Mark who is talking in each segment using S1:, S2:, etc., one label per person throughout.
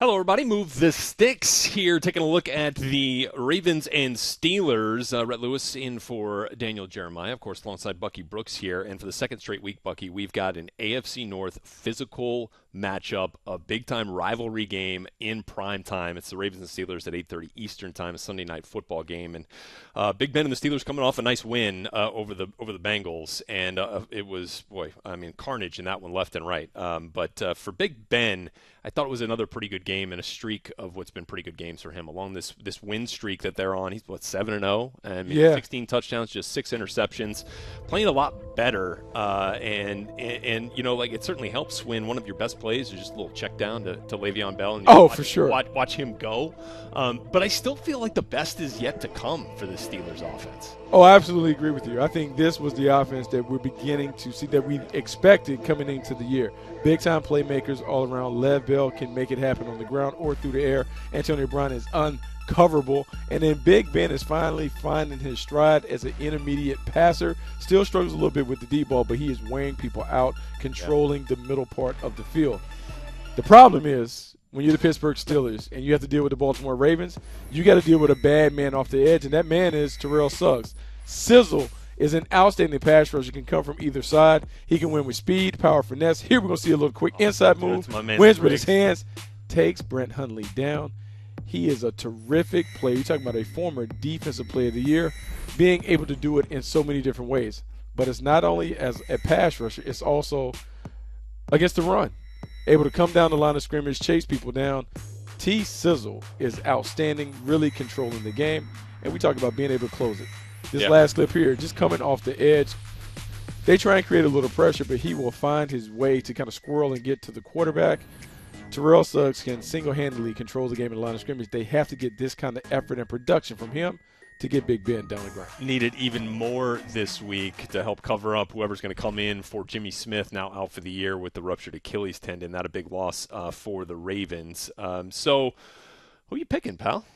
S1: Hello, everybody. Move the sticks here. Taking a look at the Ravens and Steelers. Rhett Lewis in for Daniel Jeremiah, of course, alongside Bucky Brooks here. And for the second straight week, Bucky, we've got an AFC North physical matchup, a big-time rivalry game in prime time. It's the Ravens and Steelers at 8:30 Eastern time, a Sunday night football game. And Big Ben and the Steelers coming off a nice win over the Bengals, and it was carnage in that one, left and right. But for Big Ben, I thought it was another pretty good game and a streak of what's been pretty good games for him along this win streak that they're on. He's 7-0 and
S2: Yeah.
S1: 16 touchdowns, just 6 interceptions, playing a lot better. And it certainly helps when one of your best plays is just a little check down to Le'Veon Bell, and
S2: For sure.
S1: watch him go. But I still feel like the best is yet to come for the Steelers offense.
S2: Oh, I absolutely agree with you. I think this was the offense that we're beginning to see that we expected coming into the year. Big-time playmakers all around. Lev Bell can make it happen on the ground or through the air. Antonio Brown is uncoverable. And then Big Ben is finally finding his stride as an intermediate passer. Still struggles a little bit with the deep ball, but he is wearing people out, controlling the middle part of the field. The problem is, when you're the Pittsburgh Steelers and you have to deal with the Baltimore Ravens, you got to deal with a bad man off the edge, and that man is Terrell Suggs. Sizzle is an outstanding pass rusher. Can come from either side. He can win with speed, power, finesse. Here we're going to see a little quick inside move. Wins with his hands. Takes Brent Hundley down. He is a terrific player. You're talking about a former Defensive Player of the Year, being able to do it in so many different ways. But it's not only as a pass rusher, it's also against the run. Able to come down the line of scrimmage, chase people down. Sizzle is outstanding, really controlling the game. And we talk about being able to close it. This last clip here, just coming off the edge, they try and create a little pressure, but he will find his way to kind of squirrel and get to the quarterback. Terrell Suggs can single-handedly control the game in the line of scrimmage. They have to get this kind of effort and production from him to get Big Ben down the ground.
S1: Needed even more this week to help cover up whoever's going to come in for Jimmy Smith, now out for the year with the ruptured Achilles tendon. Not a big loss for the Ravens. So who are you picking, pal?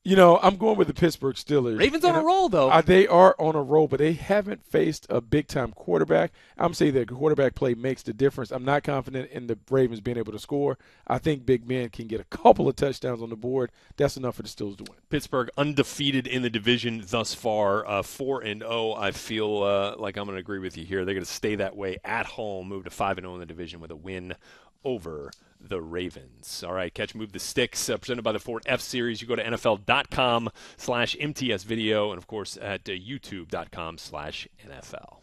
S2: You know, I'm going with the Pittsburgh Steelers.
S1: Ravens on a roll, though.
S2: They are on a roll, but they haven't faced a big-time quarterback. I'm saying that quarterback play makes the difference. I'm not confident in the Ravens being able to score. I think Big Ben can get a couple of touchdowns on the board. That's enough for the Steelers to win.
S1: Pittsburgh undefeated in the division thus far, 4-0. I feel like I'm going to agree with you here. They're going to stay that way at home, move to 5-0 in the division with a win over the Ravens. All right, catch Move the Sticks, presented by the Ford F-Series. You go to NFL.com/MTS video, and, of course, at YouTube.com/NFL.